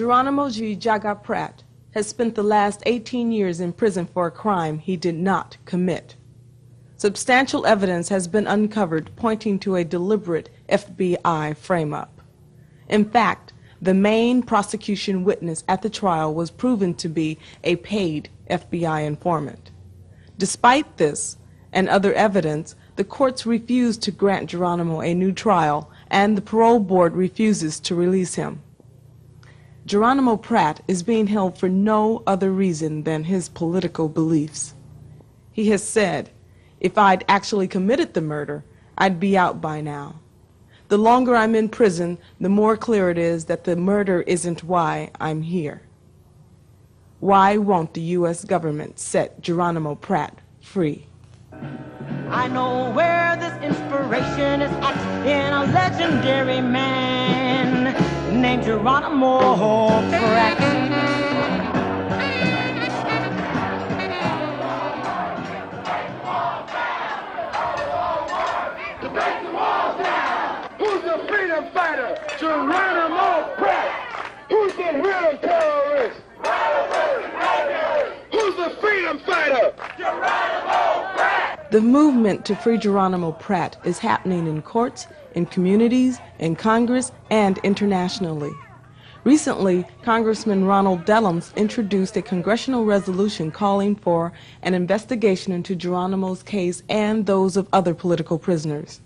Geronimo Pratt has spent the last 18 years in prison for a crime he did not commit. Substantial evidence has been uncovered pointing to a deliberate FBI frame-up. In fact, the main prosecution witness at the trial was proven to be a paid FBI informant. Despite this and other evidence, the courts refused to grant Geronimo a new trial, and the parole board refuses to release him. Geronimo Pratt is being held for no other reason than his political beliefs. He has said, "If I'd actually committed the murder, I'd be out by now. The longer I'm in prison, the more clear it is that the murder isn't why I'm here." Why won't the U.S. government set Geronimo Pratt free? I know where this inspiration is at, in a legendary man named Geronimo Pratt. Who's the freedom fighter? Geronimo Pratt. Who's the real terrorist? Who's the freedom fighter? Geronimo Pratt. The movement to free Geronimo Pratt is happening in courts, in communities, in Congress, and internationally. Recently, Congressman Ronald Dellums introduced a congressional resolution calling for an investigation into Geronimo's case and those of other political prisoners.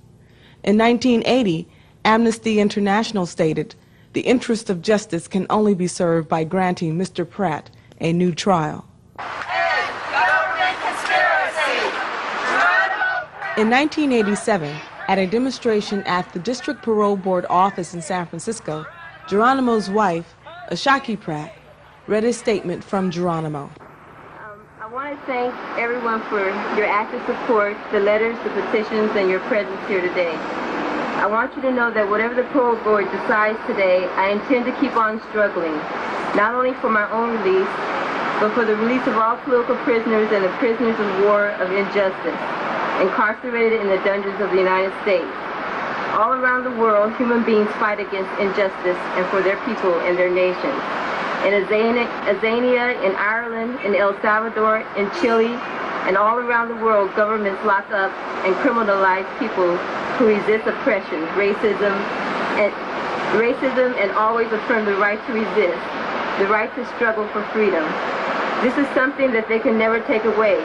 In 1980, Amnesty International stated, "The interest of justice can only be served by granting Mr. Pratt a new trial." In 1987, at a demonstration at the District Parole Board office in San Francisco, Geronimo's wife, Ashaki Pratt, read a statement from Geronimo. I want to thank everyone for your active support, the letters, the petitions, and your presence here today. I want you to know that whatever the parole board decides today, I intend to keep on struggling, not only for my own release, but for the release of all political prisoners and the prisoners of war of injustice, incarcerated in the dungeons of the United States. All around the world, human beings fight against injustice and for their people and their nations. In Azania, in Ireland, in El Salvador, in Chile, and all around the world, governments lock up and criminalize people who resist oppression, racism, and always affirm the right to resist, the right to struggle for freedom. This is something that they can never take away.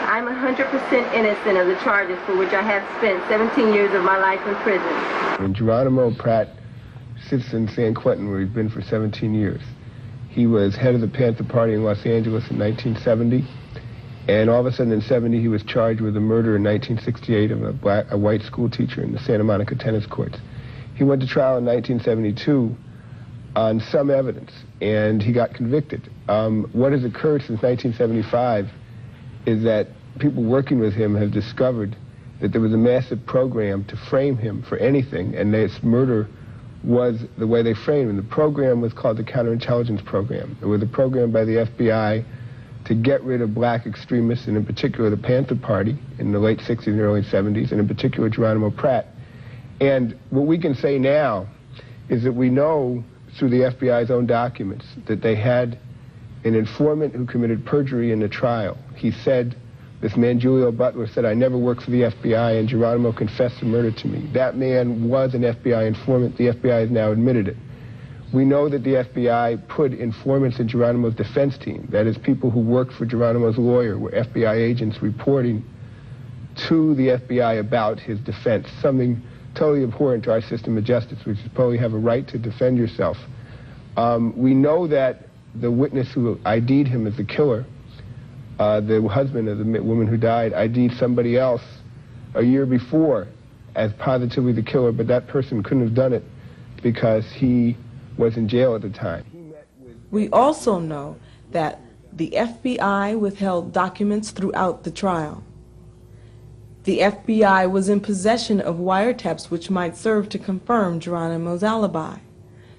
I'm 100% innocent of the charges for which I have spent 17 years of my life in prison. When Geronimo Pratt sits in San Quentin, where he's been for 17 years, he was head of the Panther Party in Los Angeles in 1970, and all of a sudden in 70 he was charged with the murder in 1968 of a white school teacher in the Santa Monica tennis courts. He went to trial in 1972 on some evidence, and he got convicted. What has occurred since 1975 is that people working with him have discovered that there was a massive program to frame him for anything, and this murder was the way they framed him. The program was called the Counterintelligence Program. It was a program by the FBI to get rid of black extremists, and in particular the Panther Party in the late 60s and early 70s, and in particular Geronimo Pratt. And what we can say now is that we know through the FBI's own documents that they had an informant who committed perjury in the trial. He said, this man Julio Butler said, "I never worked for the FBI, and Geronimo confessed the murder to me." That man was an FBI informant. The FBI has now admitted it. We know that the FBI put informants in Geronimo's defense team. That is, people who worked for Geronimo's lawyer were FBI agents reporting to the FBI about his defense, something totally abhorrent to our system of justice, which is probably have a right to defend yourself. We know that the witness who ID'd him as the killer, the husband of the woman who died, ID'd somebody else a year before as positively the killer, but that person couldn't have done it because he was in jail at the time. We also know that the FBI withheld documents throughout the trial. The FBI was in possession of wiretaps which might serve to confirm Geronimo's alibi.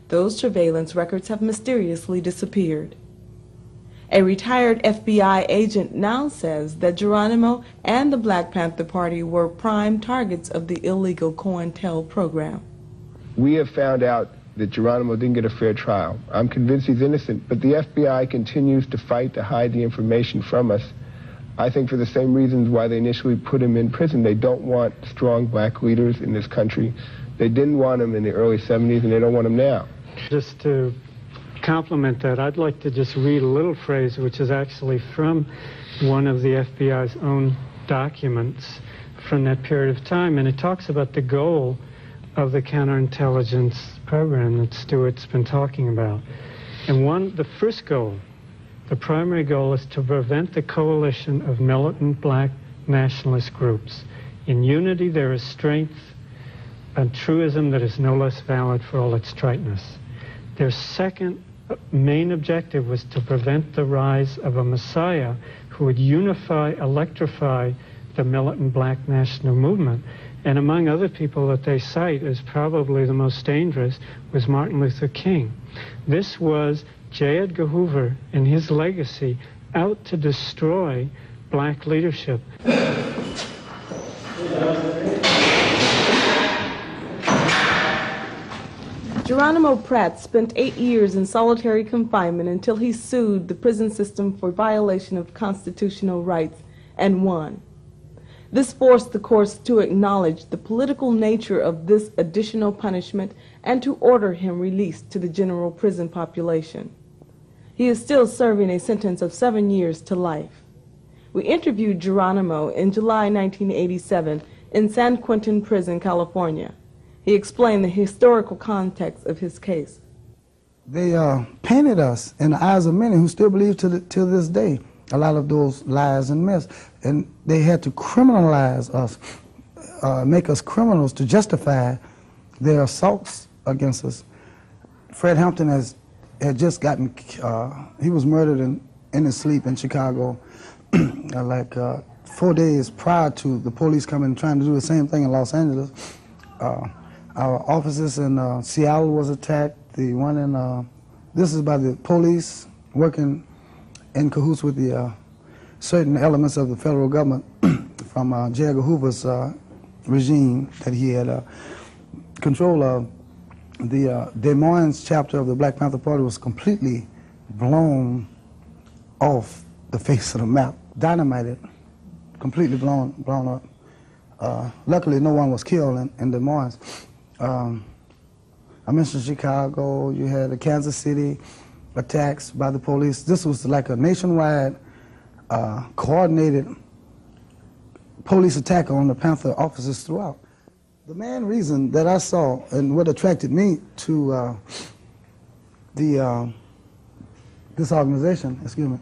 Those surveillance records have mysteriously disappeared. A retired FBI agent now says that Geronimo and the Black Panther Party were prime targets of the illegal COINTEL program. We have found out that Geronimo didn't get a fair trial. I'm convinced he's innocent, but the FBI continues to fight to hide the information from us. I think for the same reasons why they initially put him in prison. They don't want strong black leaders in this country. They didn't want him in the early 70s, and they don't want him now. Just to complement that, I'd like to just read a little phrase which is actually from one of the FBI's own documents from that period of time, and it talks about the goal of the counterintelligence program that Stuart's been talking about. And the first goal, the primary goal, is to prevent the coalition of militant black nationalist groups. In unity there is strength, a truism that is no less valid for all its triteness. Their second main objective was to prevent the rise of a messiah who would unify, electrify the militant black national movement. And among other people that they cite as probably the most dangerous was Martin Luther King. This was J. Edgar Hoover and his legacy out to destroy black leadership. Geronimo Pratt spent 8 years in solitary confinement until he sued the prison system for violation of constitutional rights and won. This forced the courts to acknowledge the political nature of this additional punishment and to order him released to the general prison population. He is still serving a sentence of 7 years to life. We interviewed Geronimo in July 1987 in San Quentin Prison, California. He explained the historical context of his case. They painted us in the eyes of many who still believe till this day a lot of those lies and myths. And they had to criminalize us, make us criminals to justify their assaults against us. Fred Hampton had just gotten, he was murdered in his sleep in Chicago like 4 days prior to the police coming and trying to do the same thing in Los Angeles. Our offices in Seattle was attacked. The one in, this is by the police working in cahoots with the certain elements of the federal government from J. Edgar Hoover's regime that he had control of. The Des Moines chapter of the Black Panther Party was completely blown off the face of the map, dynamited, completely blown up. Luckily, no one was killed in Des Moines. I mentioned Chicago. You had the Kansas City attacks by the police. This was like a nationwide, coordinated police attack on the Panther officers throughout. The main reason that I saw and what attracted me to this organization, excuse me,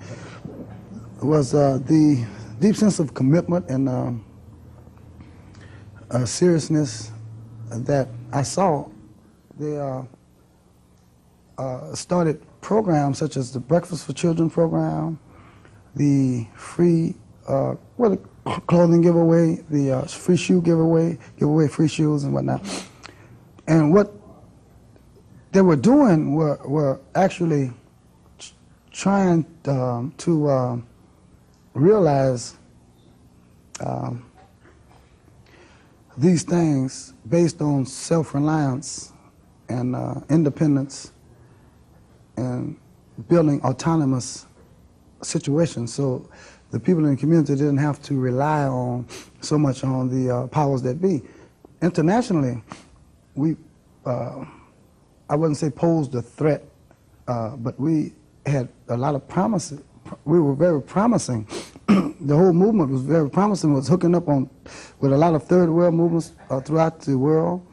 was the deep sense of commitment and seriousness that I saw. They started programs such as the Breakfast for Children program, the free clothing giveaway, the free shoe giveaway, give away free shoes and whatnot. And what they were doing were actually trying to realize these things based on self-reliance and independence and building autonomous situations. So the people in the community didn't have to rely on so much on the powers that be. Internationally, we, I wouldn't say posed a threat, but we had a lot of promises. We were very promising. The whole movement was very promising, was hooking up with a lot of third world movements throughout the world.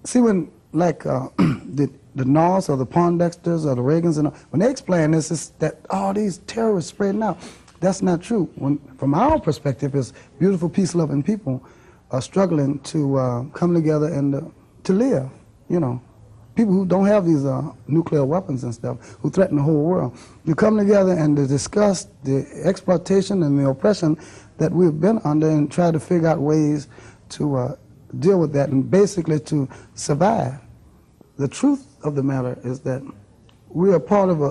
See, when like the Norths or the Pondexters or the Reagans, and when they explain this, it's that all these terrorists spreading out. That's not true. From our perspective, it's beautiful, peace-loving people are struggling to come together and to live, you know. People who don't have these nuclear weapons and stuff, who threaten the whole world. You come together and to discuss the exploitation and the oppression that we've been under and try to figure out ways to deal with that and basically to survive. The truth of the matter is that we are part of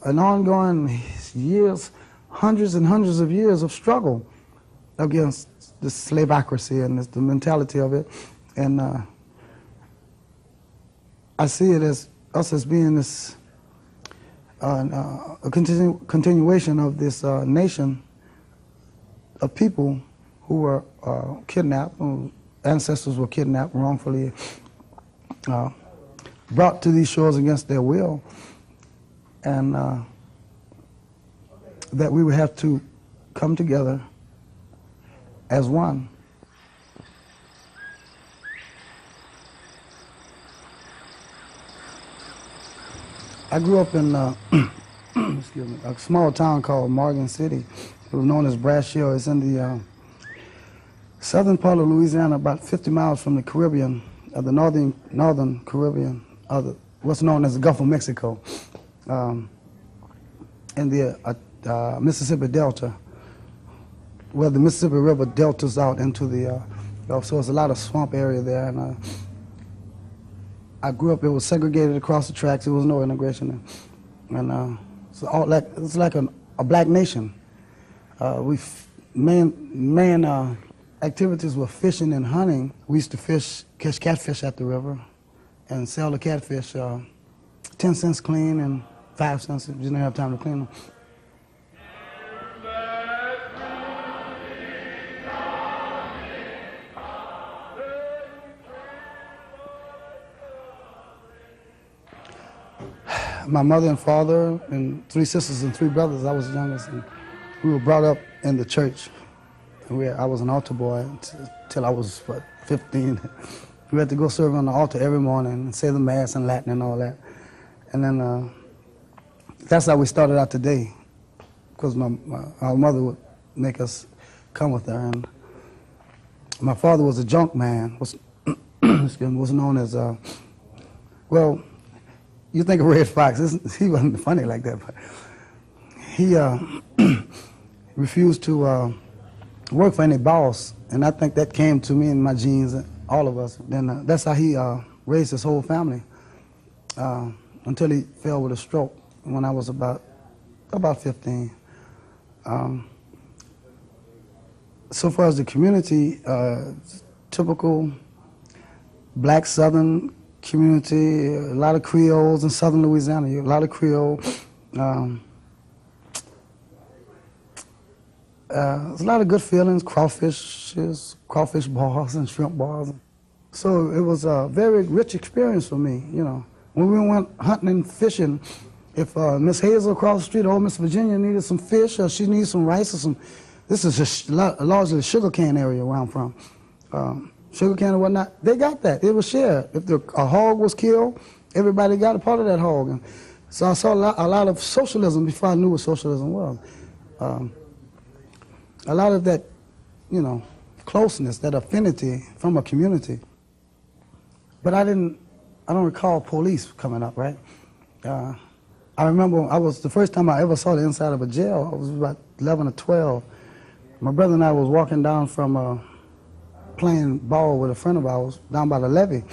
an ongoing years, hundreds and hundreds of years of struggle against the slaveocracy and the mentality of it. And I see it as us as being this a continuation of this nation of people who were kidnapped, whose ancestors were kidnapped wrongfully, brought to these shores against their will, and that we would have to come together as one. I grew up in excuse me, a small town called Morgan City. It was known as Brashill. It's in the southern part of Louisiana, about 50 miles from the Caribbean, the northern Caribbean, what's known as the Gulf of Mexico, in the Mississippi Delta, where the Mississippi River deltas out into the Gulf. So it's a lot of swamp area there, and I grew up. It was segregated across the tracks. There was no integration, and so it's like a black nation. Main activities were fishing and hunting. We used to catch catfish at the river, and sell the catfish 10 cents clean and 5 cents if you didn't have time to clean them. My mother and father and 3 sisters and 3 brothers. I was the youngest, and we were brought up in the church. I was an altar boy until I was, 15. We had to go serve on the altar every morning and say the Mass in Latin and all that. And then that's how we started out today, because our mother would make us come with her. And my father was a junk man, was known as, well, you think of Red Fox, he wasn't funny like that, but he refused to work for any boss, and I think that came to me and my genes, all of us. Then that's how he raised his whole family until he fell with a stroke when I was about 15. So far as the community, typical black Southern community, a lot of Creoles in Southern Louisiana, a lot of Creole. There's a lot of good feelings, crawfish bars and shrimp bars. So it was a very rich experience for me, you know. When we went hunting and fishing, if Miss Hazel across the street or Miss Virginia needed some fish or she needed some rice or this is largely a sugar cane area where I'm from. Sugar cane and whatnot, they got that. It was shared. If a hog was killed, everybody got a part of that hog. And so I saw a lot of socialism before I knew what socialism was. A lot of that, you know, closeness, that affinity from a community. But I don't recall police coming up, right? I remember the first time I ever saw the inside of a jail, I was about 11 or 12. My brother and I was walking down from playing ball with a friend of ours down by the levee.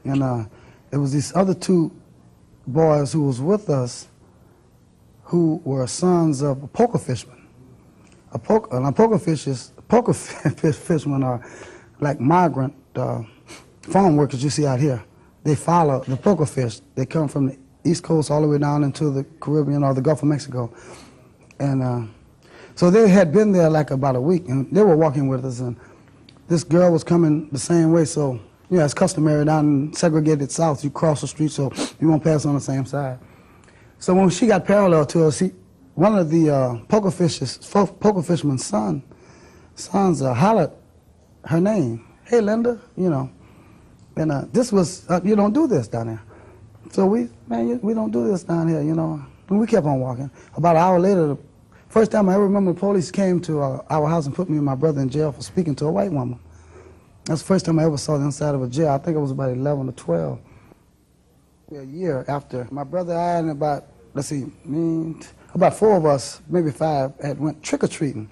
And it was these other 2 boys who was with us who were sons of a poker fisherman. Poker fishermen are like migrant farm workers you see out here. They follow the poker fish. They come from the East Coast all the way down into the Caribbean or the Gulf of Mexico. And so they had been there like about a week, and they were walking with us, and this girl was coming the same way. So, you know, it's customary down in segregated South, you cross the street so you won't pass on the same side. So when she got parallel to us, one of the poker fisherman's sons hollered her name. Hey, Linda, you know. And this was, you don't do this down there. So we don't do this down here, you know. And we kept on walking. About an hour later, the first time I ever remember the police came to our house and put me and my brother in jail for speaking to a white woman. That's the first time I ever saw the inside of a jail. I think it was about 11 or 12. A year after, my brother and I and about 4 of us, maybe 5, had went trick-or-treating.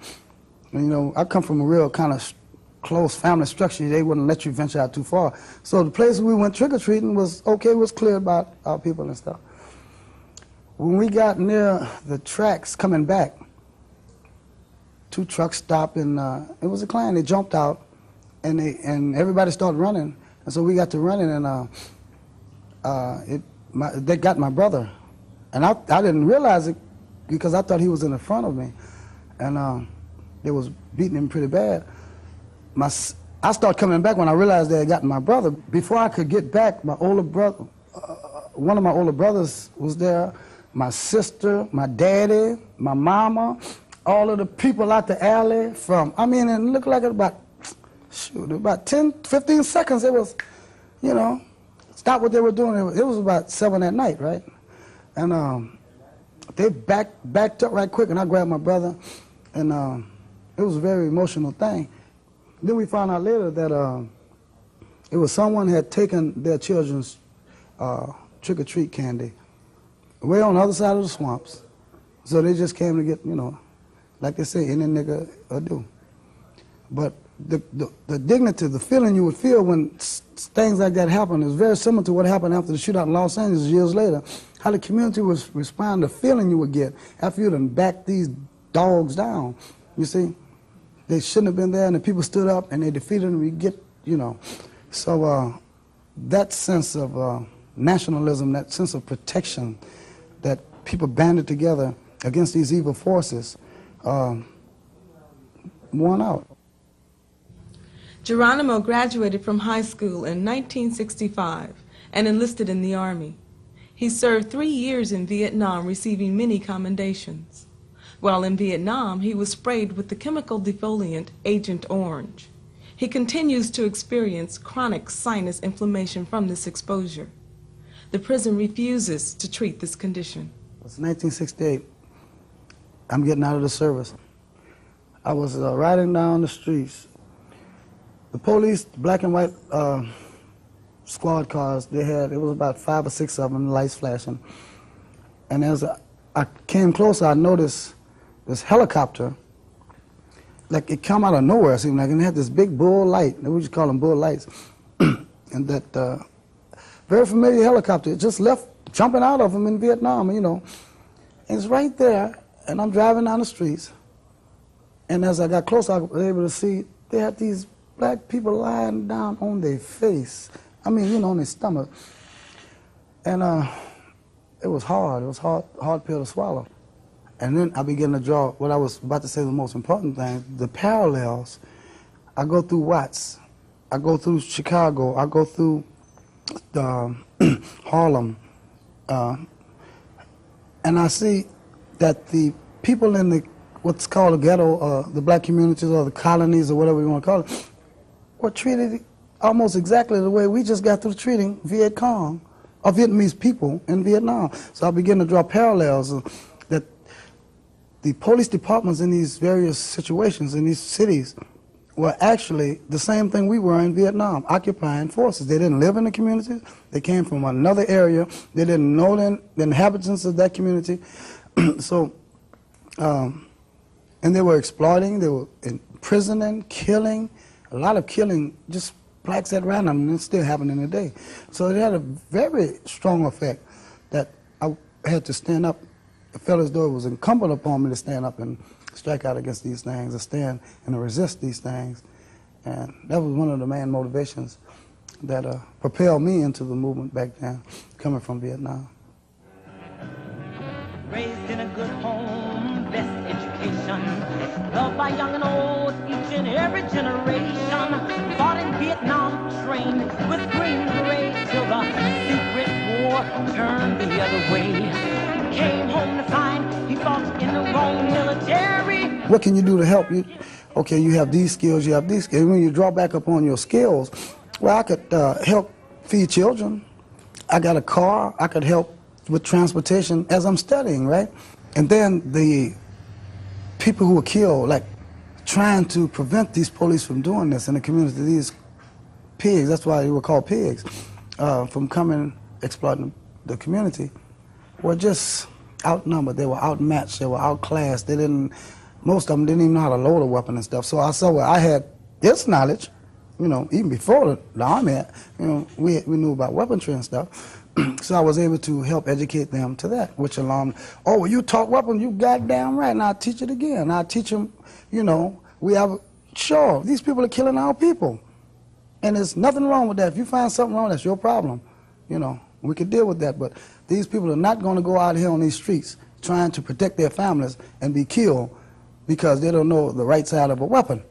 And, you know, I come from a real kind of close family structure. They wouldn't let you venture out too far. So the place we went trick-or-treating was clear about our people and stuff. When we got near the tracks coming back, 2 trucks stopped, and it was a Klan. They jumped out, and everybody started running. And so we got to running, and they got my brother. And I didn't realize it because I thought he was in the front of me. And they was beating him pretty bad. I started coming back when I realized they had gotten my brother. Before I could get back, my older brother, one of my older brothers was there, my sister, my daddy, my mama, all of the people out the alley from, I mean, it looked like about 10, 15 seconds, it was, you know, stop what they were doing. It was about 7 at night, right? And they backed up right quick, and I grabbed my brother, and it was a very emotional thing. Then we found out later that it was someone had taken their children's trick-or-treat candy way on the other side of the swamps. So they just came to get, you know, like they say, any nigga will do. But the dignity, the feeling you would feel when things like that happen is very similar to what happened after the shootout in Los Angeles years later. How the community was responding, the feeling you would get after you done backed these dogs down. You see, they shouldn't have been there, and the people stood up and they defeated them. We get, you know, so that sense of nationalism, that sense of protection, that people banded together against these evil forces, won out. Geronimo graduated from high school in 1965 and enlisted in the Army. He served 3 years in Vietnam, receiving many commendations. While in Vietnam, he was sprayed with the chemical defoliant Agent Orange. He continues to experience chronic sinus inflammation from this exposure. The prison refuses to treat this condition. It's 1968. I'm getting out of the service. I was riding down the streets. The police, black and white squad cars, it was about 5 or 6 of them, lights flashing. And as I came closer, I noticed this helicopter, like it come out of nowhere, it seemed like, and it had this big bull light. We just call them bull lights. And that very familiar helicopter, it just left jumping out of them in Vietnam, you know. And it's right there, and I'm driving down the streets. And as I got closer, I was able to see they had these black people lying down on their face. I mean, you know, on their stomach. And it was hard. It was hard pill to swallow. And then I began to draw what I was about to say, the most important thing, the parallels. I go through Watts. I go through Chicago. I go through Harlem. And I see that the people in what's called the ghetto, the black communities or the colonies or whatever you want to call it, were treated almost exactly the way we just got through treating Viet Cong or Vietnamese people in Vietnam. So I began to draw parallels that the police departments in these various situations in these cities were actually the same thing we were in Vietnam, occupying forces. They didn't live in the communities. They came from another area. They didn't know the inhabitants of that community. So, and they were exploiting, they were imprisoning, killing, a lot of killing, just blacks at random, and it's still happening today. So it had a very strong effect that I had to stand up. I felt as though it was incumbent upon me to stand up and strike out against these things, to stand and to resist these things. And that was one of the main motivations that propelled me into the movement back then, coming from Vietnam. Raised in a good home, best education, loved by young and old, each and every generation. Fought in Vietnam, trained with Green Beret till the secret war turned the other way. Came home to find he fought in the wrong military. What can you do to help you? Okay, you have these skills, you have these skills. When you draw back upon your skills, well, I could help feed children. I got a car, I could help with transportation as I'm studying, right? And then the people who were killed, like trying to prevent these police from doing this in the community, these pigs, that's why they were called pigs, from coming exploiting the community, were just outnumbered. They were outmatched, they were outclassed. Most of them didn't even know how to load a weapon and stuff. So I saw where I had this knowledge, you know, even before the Army, you know, we knew about weaponry and stuff. So I was able to help educate them to that, which alarmed, oh, well, you taught weapons, you goddamn right, and I'll teach it again. I'll teach them, you know, sure, these people are killing our people. And there's nothing wrong with that. If you find something wrong, that's your problem, you know. We could deal with that, but these people are not going to go out here on these streets trying to protect their families and be killed because they don't know the right side of a weapon.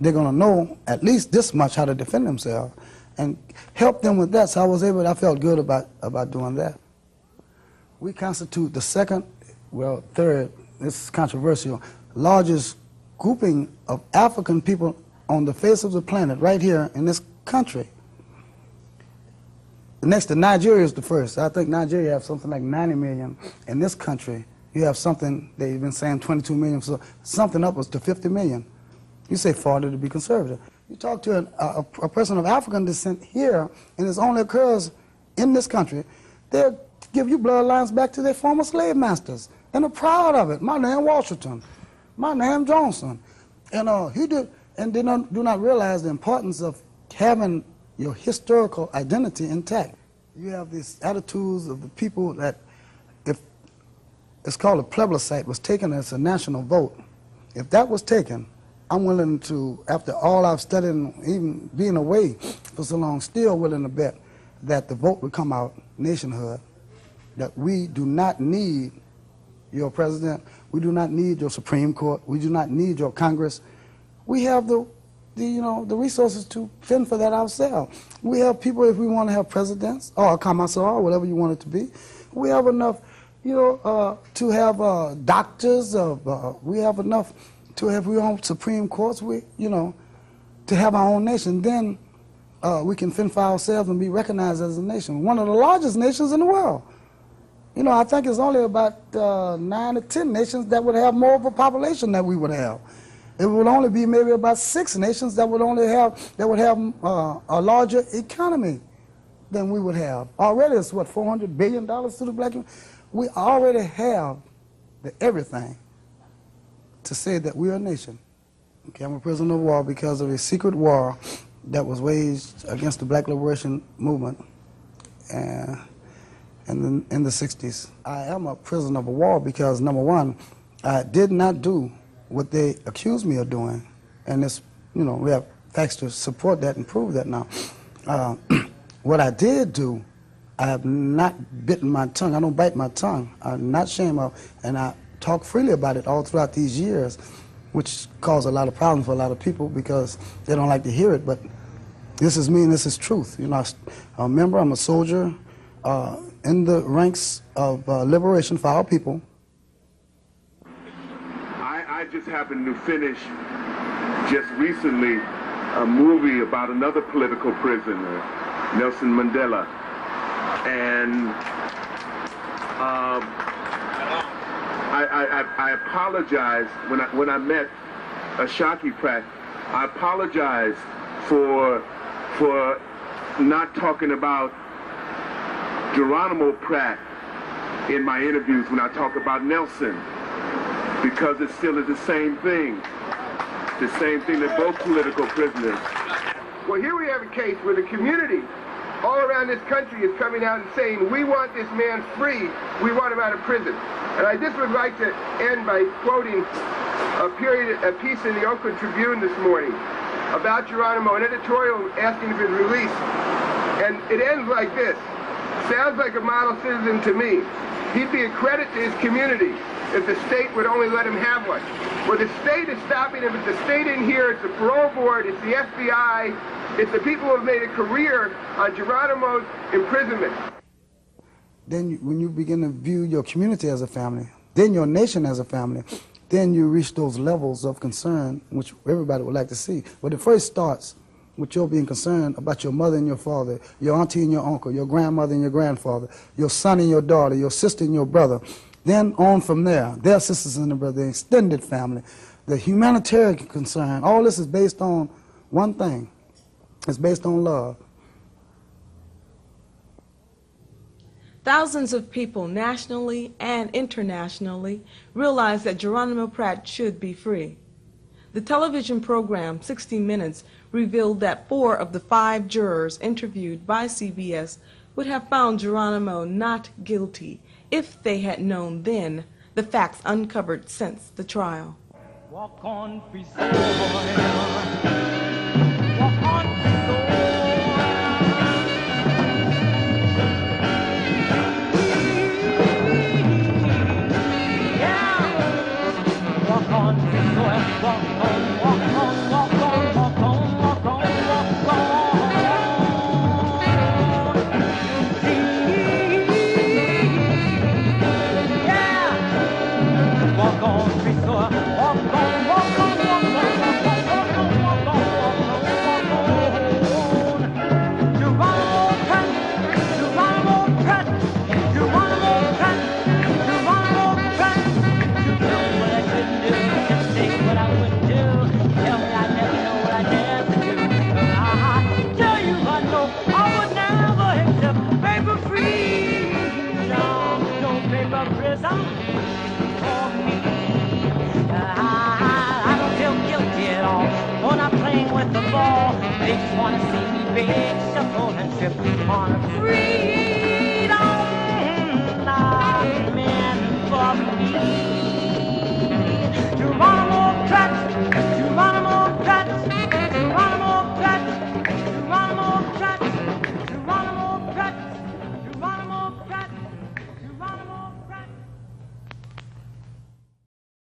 They're going to know at least this much how to defend themselves and help them with that. So I felt good about doing that. We constitute the third, this is controversial, largest grouping of African people on the face of the planet right here in this country. Next to Nigeria is the first. I think Nigeria have something like 90 million. In this country, you have something, they've been saying 22 million, so something upwards to 50 million. You say 40 to be conservative. You talk to a person of African descent here, and it only occurs in this country, they'll give you bloodlines back to their former slave masters, and are proud of it. My name Washington, my name Johnson. And they do not realize the importance of having your historical identity intact. You have these attitudes of the people that, if it's called a plebiscite, was taken as a national vote. If that was taken, I'm willing to, after all I've studied and even being away for so long, still willing to bet that the vote would come out nationhood, that we do not need your president, we do not need your Supreme Court, we do not need your Congress. We have the resources to fend for that ourselves. We have people, if we want to have presidents, or commissar, or whatever you want it to be. We have enough, to have doctors, we have enough to have our own Supreme Courts, to have our own nation. Then we can fend for ourselves and be recognized as a nation. One of the largest nations in the world. I think it's only about 9 or 10 nations that would have more of a population than we would have. It would only be maybe about 6 nations that would have a larger economy than we would have. Already it's what, $400 billion to the black community? We already have everything to say that we are a nation. Okay, I'm a prisoner of war because of a secret war that was waged against the Black Liberation Movement in the 60s. I am a prisoner of war because, number one, I did not do what they accused me of doing. And it's, we have facts to support that and prove that now. What I did do, I have not bitten my tongue. I don't bite my tongue. I'm not ashamed of, and I talk freely about it all throughout these years, which caused a lot of problems for a lot of people because they don't like to hear it, but this is me and this is truth. I'm a member, I'm a soldier in the ranks of liberation for our people. I just happened to finish just recently a movie about another political prisoner, Nelson Mandela, and I apologized when I met Ashaki Pratt. I apologized for not talking about Geronimo Pratt in my interviews when I talk about Nelson, because it still is the same thing. The same thing that both political prisoners. Well, here we have a case where the community all around this country is coming out and saying, we want this man free, we want him out of prison. And I just would like to end by quoting a piece in the Oakland Tribune this morning about Geronimo, an editorial asking for his release. And it ends like this. Sounds like a model citizen to me. He'd be a credit to his community if the state would only let him have one. Well, the state is stopping him. It's the state in here, it's the parole board, it's the FBI, it's the people who have made a career on Geronimo's imprisonment. Then when you begin to view your community as a family, then your nation as a family, then you reach those levels of concern which everybody would like to see. But it first starts with your being concerned about your mother and your father, your auntie and your uncle, your grandmother and your grandfather, your son and your daughter, your sister and your brother. Then on from there, their sisters and their brother, the extended family, the humanitarian concern. All this is based on one thing. It's based on love. Thousands of people nationally and internationally realize that Geronimo Pratt should be free. The television program 60 Minutes revealed that 4 of the 5 jurors interviewed by CBS would have found Geronimo not guilty if they had known then the facts uncovered since the trial. Walk on, free soul. Walk on, free soul. walk on, walk on, walk on, walk on, walk on, walk on. Yeah, walk on, restore, walk on, walk on, walk on, walk on, walk on, walk on, walk on, walk on. Geronimo Pratt, Geronimo Pratt, Geronimo Pratt, Geronimo Pratt. You tell me what I shouldn't do, just say what I wouldn't do. Tell me I never know what I never do. I tell you I know I would never accept paper freedom, no paper prison for me. I don't feel guilty at all when I'm playing with the ball. They just want to see me big, shuffle and trip on a free